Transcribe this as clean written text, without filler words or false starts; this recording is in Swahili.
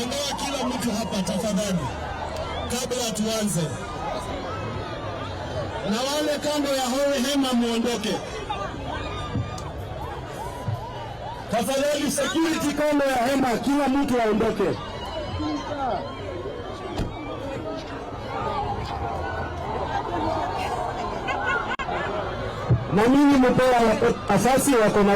Ondoa kila mtu hapa tafadhali, kabla tuanze. Na wale kando ya hema muondoke tafadhali. Security kando ya hema, kila mtu aondoke. Na mimi mpewa asasi wako na